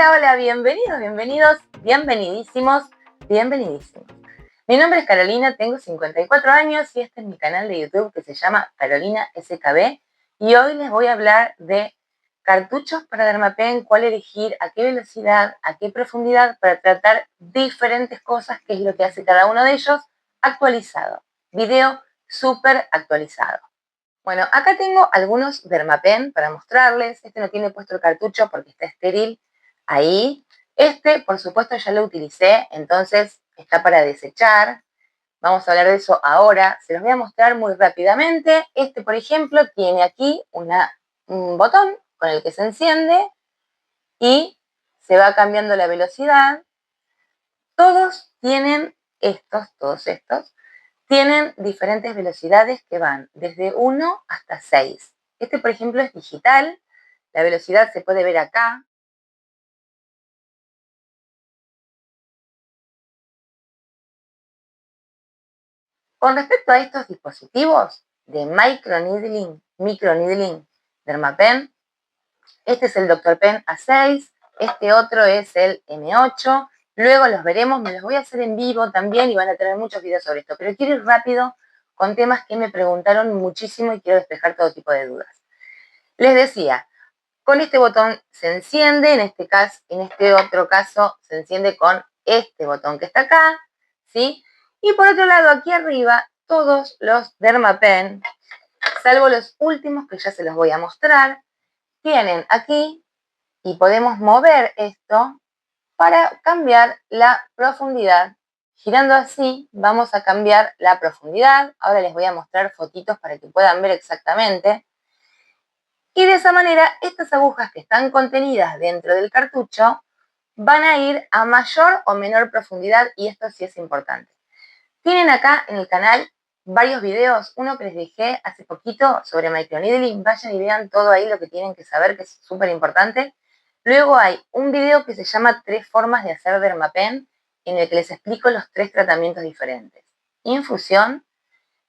Hola, hola, bienvenidos, bienvenidísimos. Mi nombre es Carolina, tengo 54 años y este es mi canal de YouTube que se llama Carolina SKB y hoy les voy a hablar de cartuchos para Dermapen, cuál elegir, a qué velocidad, a qué profundidad para tratar diferentes cosas, que es lo que hace cada uno de ellos, actualizado. Video súper actualizado. Bueno, acá tengo algunos Dermapen para mostrarles. Este no tiene puesto el cartucho porque está estéril ahí. Este, por supuesto, ya lo utilicé, entonces está para desechar. Vamos a hablar de eso ahora. Se los voy a mostrar muy rápidamente. Este, por ejemplo, tiene aquí un botón con el que se enciende y se va cambiando la velocidad. Todos estos, tienen diferentes velocidades que van desde 1 hasta 6. Este, por ejemplo, es digital. La velocidad se puede ver acá. Con respecto a estos dispositivos de microneedling Dermapen, este es el Dr. Pen A6, este otro es el M8. Luego los veremos, me los voy a hacer en vivo también y van a tener muchos videos sobre esto. Pero quiero ir rápido con temas que me preguntaron muchísimo y quiero despejar todo tipo de dudas. Les decía, con este botón se enciende, en este otro caso se enciende con este botón que está acá, ¿sí? Y por otro lado, aquí arriba, todos los Dermapen, salvo los últimos que ya se los voy a mostrar, tienen aquí, y podemos mover esto para cambiar la profundidad. Girando así, vamos a cambiar la profundidad. Ahora les voy a mostrar fotitos para que puedan ver exactamente. Y de esa manera, estas agujas que están contenidas dentro del cartucho van a ir a mayor o menor profundidad, y esto sí es importante. Tienen acá en el canal varios videos, uno que les dejé hace poquito sobre microneedling, vayan y vean todo ahí lo que tienen que saber, que es súper importante. Luego hay un video que se llama 3 formas de hacer Dermapen, en el que les explico los 3 tratamientos diferentes. Infusión,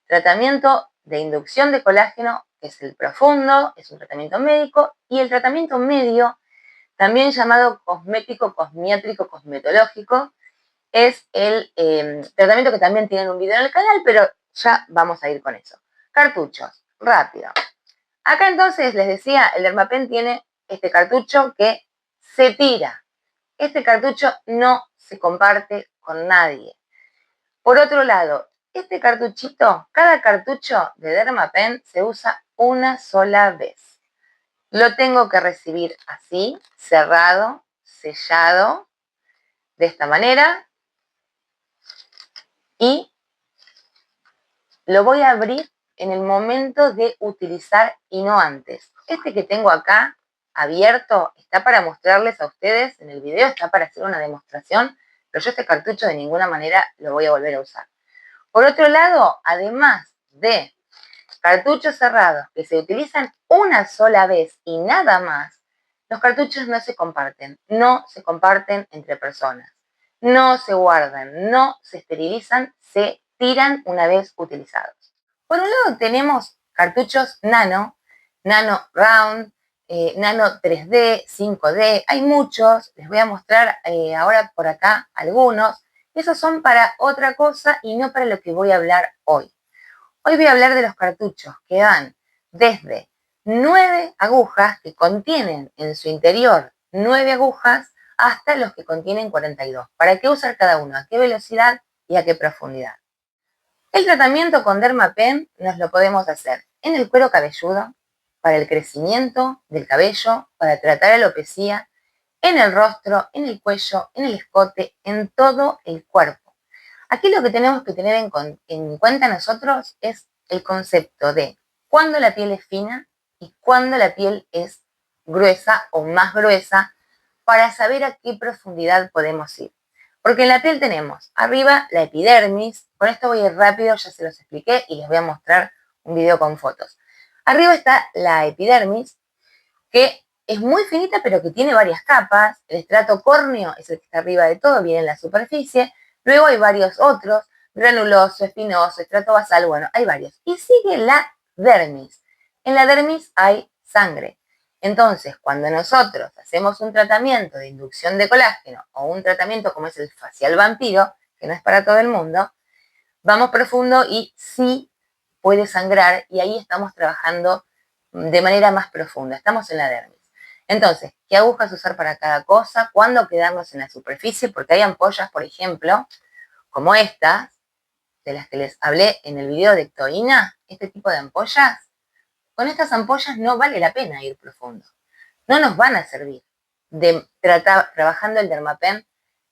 tratamiento de inducción de colágeno, que es el profundo, es un tratamiento médico, y el tratamiento medio, también llamado cosmético, cosmiátrico, cosmetológico, es el tratamiento que también tienen un video en el canal, pero ya vamos a ir con eso. Cartuchos, rápido. Acá entonces les decía, el Dermapen tiene este cartucho que se tira. Este cartucho no se comparte con nadie. Por otro lado, este cartuchito, cada cartucho de Dermapen se usa una sola vez. Lo tengo que recibir así, cerrado, sellado, de esta manera, y lo voy a abrir en el momento de utilizar y no antes. Este que tengo acá abierto está para mostrarles a ustedes en el video, está para hacer una demostración, pero yo este cartucho de ninguna manera lo voy a volver a usar. Por otro lado, además de cartuchos cerrados que se utilizan una sola vez y nada más, los cartuchos no se comparten entre personas, no se guardan, no se esterilizan, se tiran una vez utilizados. Por un lado tenemos cartuchos nano round, nano 3D, 5D, hay muchos, les voy a mostrar ahora por acá algunos. Esos son para otra cosa y no para lo que voy a hablar hoy. Hoy voy a hablar de los cartuchos que van desde 9 agujas, que contienen en su interior 9 agujas, hasta los que contienen 42. ¿Para qué usar cada uno? ¿A qué velocidad y a qué profundidad? El tratamiento con Dermapen nos lo podemos hacer en el cuero cabelludo, para el crecimiento del cabello, para tratar alopecia, en el rostro, en el cuello, en el escote, en todo el cuerpo. Aquí lo que tenemos que tener en cuenta nosotros es el concepto de cuándo la piel es fina y cuándo la piel es gruesa o más gruesa, para saber a qué profundidad podemos ir. Porque en la piel tenemos arriba la epidermis, con esto voy a ir rápido, ya se los expliqué y les voy a mostrar un video con fotos. Arriba está la epidermis, que es muy finita pero que tiene varias capas. El estrato córneo es el que está arriba de todo, viene en la superficie. Luego hay varios otros, granuloso, espinoso, estrato basal, bueno, hay varios. Y sigue la dermis. En la dermis hay sangre. Entonces, cuando nosotros hacemos un tratamiento de inducción de colágeno o un tratamiento como es el facial vampiro, que no es para todo el mundo, vamos profundo y sí puede sangrar y ahí estamos trabajando de manera más profunda, estamos en la dermis. Entonces, ¿qué agujas usar para cada cosa? ¿Cuándo quedarnos en la superficie? Porque hay ampollas, por ejemplo, como estas, de las que les hablé en el video de ectoína, este tipo de ampollas, con estas ampollas no vale la pena ir profundo. No nos van a servir trabajando el Dermapen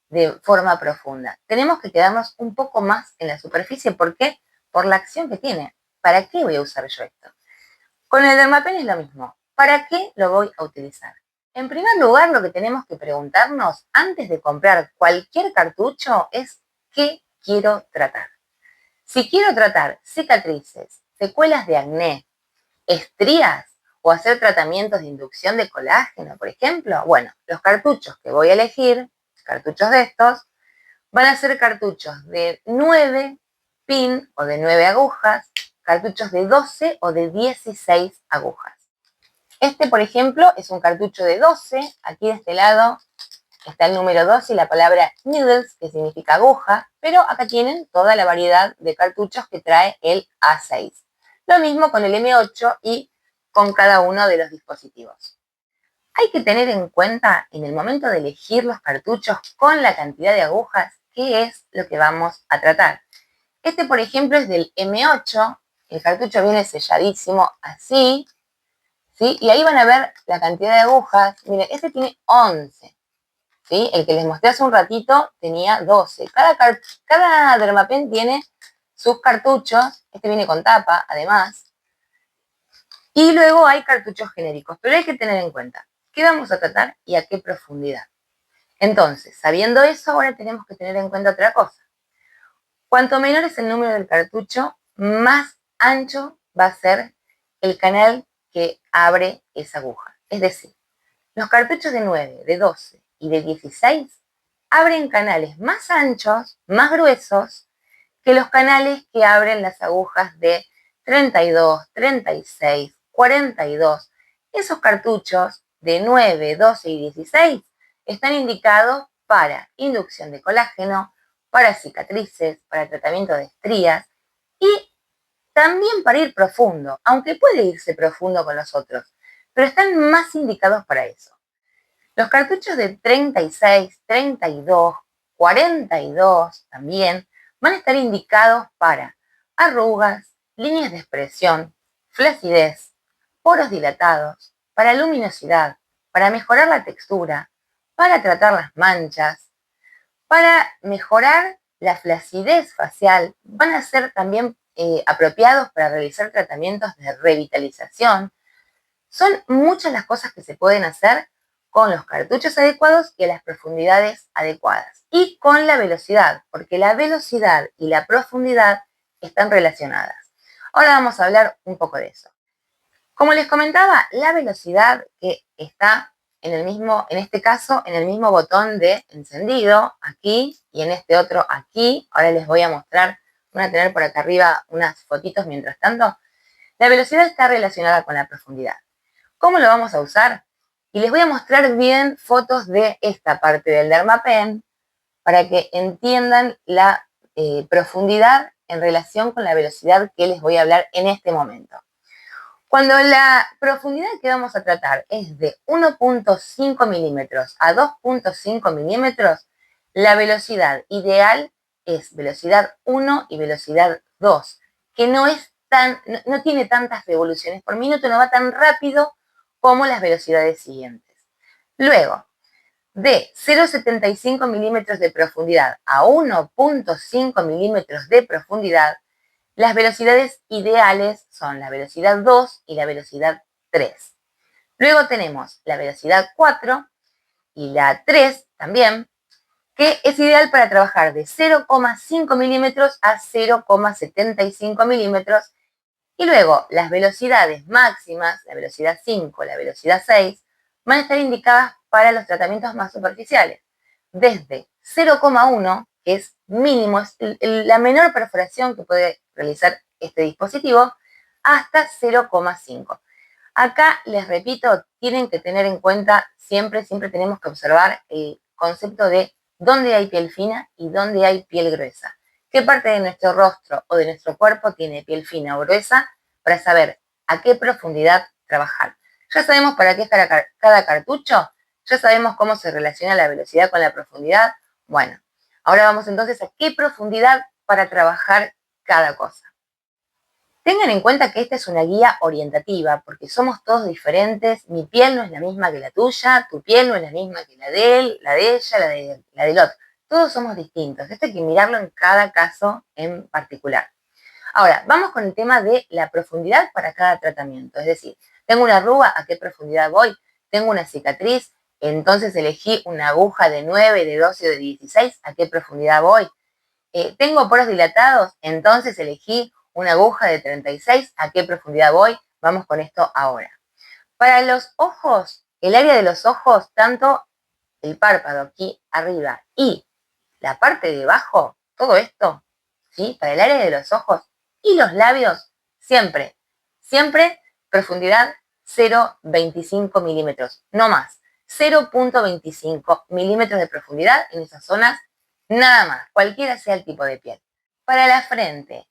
de forma profunda. Tenemos que quedarnos un poco más en la superficie. ¿Por qué? Por la acción que tiene. ¿Para qué voy a usar yo esto? Con el Dermapen es lo mismo. ¿Para qué lo voy a utilizar? En primer lugar, lo que tenemos que preguntarnos antes de comprar cualquier cartucho es ¿qué quiero tratar? Si quiero tratar cicatrices, secuelas de acné, estrías o hacer tratamientos de inducción de colágeno, por ejemplo, bueno, los cartuchos que voy a elegir, cartuchos de estos, van a ser cartuchos de 9 pin o de 9 agujas, cartuchos de 12 o de 16 agujas. Este, por ejemplo, es un cartucho de 12, aquí de este lado está el número 12 y la palabra needles, que significa aguja, pero acá tienen toda la variedad de cartuchos que trae el A6. Lo mismo con el M8 y con cada uno de los dispositivos. Hay que tener en cuenta en el momento de elegir los cartuchos con la cantidad de agujas, qué es lo que vamos a tratar. Este, por ejemplo, es del M8, el cartucho viene selladísimo así, ¿sí? Y ahí van a ver la cantidad de agujas. Miren, este tiene 11. ¿Sí? El que les mostré hace un ratito tenía 12. Cada Dermapen tiene sus cartuchos. Este viene con tapa, además. Y luego hay cartuchos genéricos. Pero hay que tener en cuenta qué vamos a tratar y a qué profundidad. Entonces, sabiendo eso, ahora tenemos que tener en cuenta otra cosa. Cuanto menor es el número del cartucho, más ancho va a ser el canal que abre esa aguja. Es decir, los cartuchos de 9, de 12 y de 16 abren canales más anchos, más gruesos, que los canales que abren las agujas de 32, 36, 42. Esos cartuchos de 9, 12 y 16 están indicados para inducción de colágeno, para cicatrices, para tratamiento de estrías y también para ir profundo, aunque puede irse profundo con los otros, pero están más indicados para eso. Los cartuchos de 36, 32, 42 también van a estar indicados para arrugas, líneas de expresión, flacidez, poros dilatados, para luminosidad, para mejorar la textura, para tratar las manchas, para mejorar la flacidez facial, van a ser también apropiados para realizar tratamientos de revitalización. Son muchas las cosas que se pueden hacer con los cartuchos adecuados y a las profundidades adecuadas. Y con la velocidad, porque la velocidad y la profundidad están relacionadas. Ahora vamos a hablar un poco de eso. Como les comentaba, la velocidad que está en este caso, en el mismo botón de encendido, aquí, y en este otro aquí. Ahora les voy a mostrar, van a tener por acá arriba unas fotitos mientras tanto. La velocidad está relacionada con la profundidad. ¿Cómo lo vamos a usar? Y les voy a mostrar bien fotos de esta parte del Dermapen para que entiendan la profundidad en relación con la velocidad que les voy a hablar en este momento. Cuando la profundidad que vamos a tratar es de 1.5 milímetros a 2.5 milímetros, la velocidad ideal es velocidad 1 y velocidad 2, que no tiene tantas revoluciones por minuto, no va tan rápido como las velocidades siguientes. Luego, de 0.75 milímetros de profundidad a 1.5 milímetros de profundidad, las velocidades ideales son la velocidad 2 y la velocidad 3. Luego tenemos la velocidad 4 y la 3 también, que es ideal para trabajar de 0,5 milímetros a 0,75 milímetros. Y luego las velocidades máximas, la velocidad 5, la velocidad 6, van a estar indicadas para los tratamientos más superficiales. Desde 0,1, que es mínimo, es la menor perforación que puede realizar este dispositivo, hasta 0,5. Acá les repito, tienen que tener en cuenta siempre tenemos que observar el concepto de dónde hay piel fina y dónde hay piel gruesa. ¿Qué parte de nuestro rostro o de nuestro cuerpo tiene piel fina o gruesa? Para saber a qué profundidad trabajar. Ya sabemos para qué es cada cartucho, ya sabemos cómo se relaciona la velocidad con la profundidad. Bueno, ahora vamos entonces a qué profundidad para trabajar cada cosa. Tengan en cuenta que esta es una guía orientativa, porque somos todos diferentes, mi piel no es la misma que la tuya, tu piel no es la misma que la de él, la de ella, la del otro. Todos somos distintos. Esto hay que mirarlo en cada caso en particular. Ahora, vamos con el tema de la profundidad para cada tratamiento. Es decir, tengo una arruga, ¿a qué profundidad voy? Tengo una cicatriz, entonces elegí una aguja de 9, de 12 o de 16, ¿a qué profundidad voy? Tengo poros dilatados, entonces elegí una aguja de 36, ¿a qué profundidad voy? Vamos con esto ahora. Para los ojos, el área de los ojos, tanto el párpado aquí arriba y la parte de abajo, todo esto, ¿sí? Para el área de los ojos y los labios, siempre profundidad 0,25 milímetros, no más. 0,25 milímetros de profundidad en esas zonas, nada más, cualquiera sea el tipo de piel. Para la frente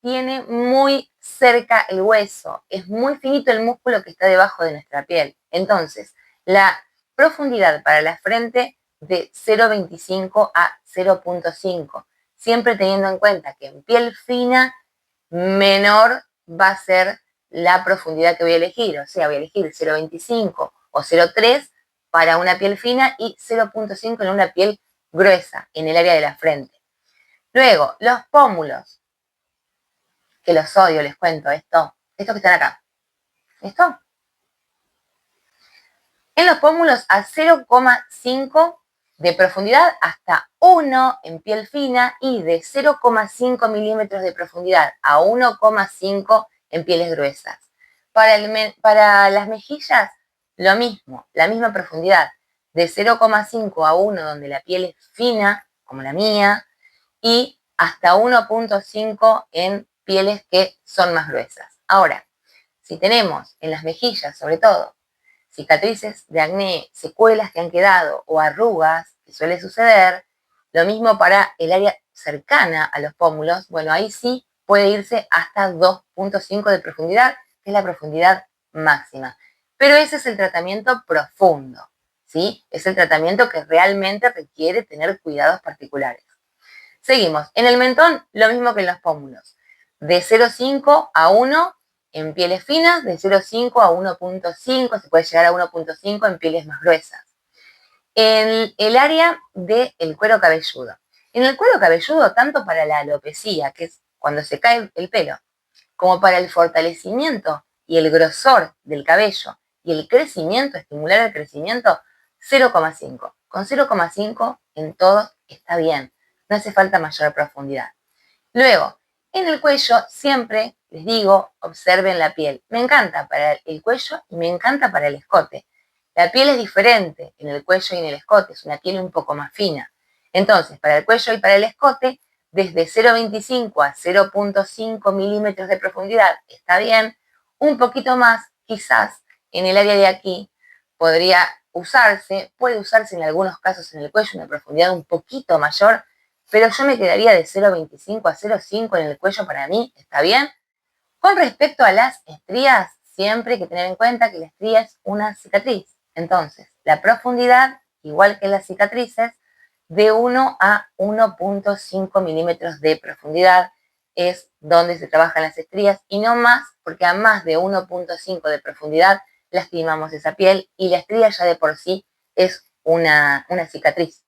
tiene muy cerca el hueso, es muy finito el músculo que está debajo de nuestra piel. Entonces, la profundidad para la frente de 0,25 a 0,5, siempre teniendo en cuenta que en piel fina, menor va a ser la profundidad que voy a elegir, o sea, voy a elegir 0,25 o 0,3 para una piel fina y 0,5 en una piel gruesa, en el área de la frente. Luego, los pómulos, que los odio, les cuento, estos que están acá. ¿Esto? En los pómulos a 0,5 de profundidad hasta 1 en piel fina y de 0,5 milímetros de profundidad a 1,5 en pieles gruesas. Para las mejillas, lo mismo, la misma profundidad, de 0,5 a 1 donde la piel es fina, como la mía, y hasta 1,5 en pieles que son más gruesas. Ahora, si tenemos en las mejillas, sobre todo, cicatrices de acné, secuelas que han quedado o arrugas, que suele suceder, lo mismo para el área cercana a los pómulos, bueno, ahí sí puede irse hasta 2,5 de profundidad, que es la profundidad máxima. Pero ese es el tratamiento profundo, ¿sí? Es el tratamiento que realmente requiere tener cuidados particulares. Seguimos. En el mentón, lo mismo que en los pómulos. De 0,5 a 1 en pieles finas, de 0,5 a 1,5, se puede llegar a 1,5 en pieles más gruesas. En el área del cuero cabelludo. En el cuero cabelludo, tanto para la alopecia, que es cuando se cae el pelo, como para el fortalecimiento y el grosor del cabello y el crecimiento, estimular el crecimiento, 0,5. Con 0,5 en todo está bien. No hace falta mayor profundidad. Luego, en el cuello siempre les digo, observen la piel. Me encanta para el cuello y me encanta para el escote. La piel es diferente en el cuello y en el escote, es una piel un poco más fina. Entonces, para el cuello y para el escote, desde 0,25 a 0,5 milímetros de profundidad está bien. Un poquito más, quizás, en el área de aquí podría usarse, puede usarse en algunos casos en el cuello, una profundidad un poquito mayor, pero yo me quedaría de 0,25 a 0,5 en el cuello, para mí está bien. Con respecto a las estrías, siempre hay que tener en cuenta que la estría es una cicatriz. Entonces, la profundidad, igual que las cicatrices, de 1 a 1,5 milímetros de profundidad es donde se trabajan las estrías y no más, porque a más de 1,5 de profundidad lastimamos esa piel y la estría ya de por sí es una cicatriz.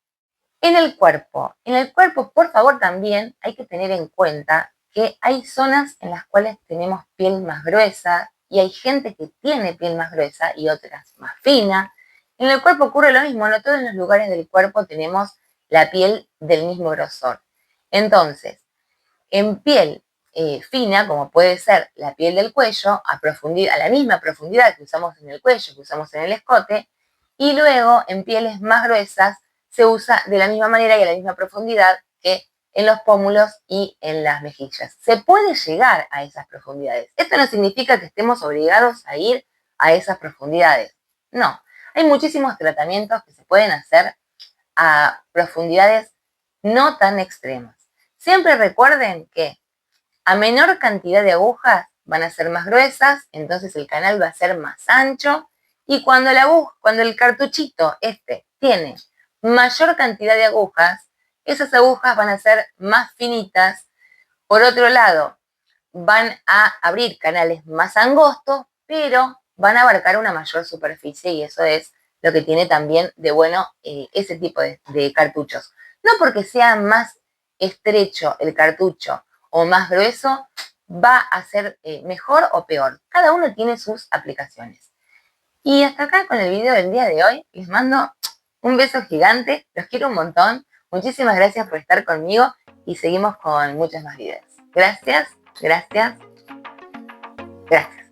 En el cuerpo, por favor, también hay que tener en cuenta que hay zonas en las cuales tenemos piel más gruesa y hay gente que tiene piel más gruesa y otras más fina. En el cuerpo ocurre lo mismo, no todos los lugares del cuerpo tenemos la piel del mismo grosor. Entonces, en piel fina, como puede ser la piel del cuello, a la misma profundidad que usamos en el cuello, que usamos en el escote, y luego en pieles más gruesas se usa de la misma manera y a la misma profundidad que en los pómulos y en las mejillas. Se puede llegar a esas profundidades. Esto no significa que estemos obligados a ir a esas profundidades. No, hay muchísimos tratamientos que se pueden hacer a profundidades no tan extremas. Siempre recuerden que a menor cantidad de agujas van a ser más gruesas, entonces el canal va a ser más ancho, y cuando el cartuchito tiene mayor cantidad de agujas, esas agujas van a ser más finitas. Por otro lado, van a abrir canales más angostos, pero van a abarcar una mayor superficie, y eso es lo que tiene también de bueno ese tipo de cartuchos. No porque sea más estrecho el cartucho o más grueso, va a ser mejor o peor. Cada uno tiene sus aplicaciones. Y hasta acá con el video del día de hoy. Les mando un beso gigante. Los quiero un montón. Muchísimas gracias por estar conmigo y seguimos con muchos más videos. Gracias, gracias, gracias.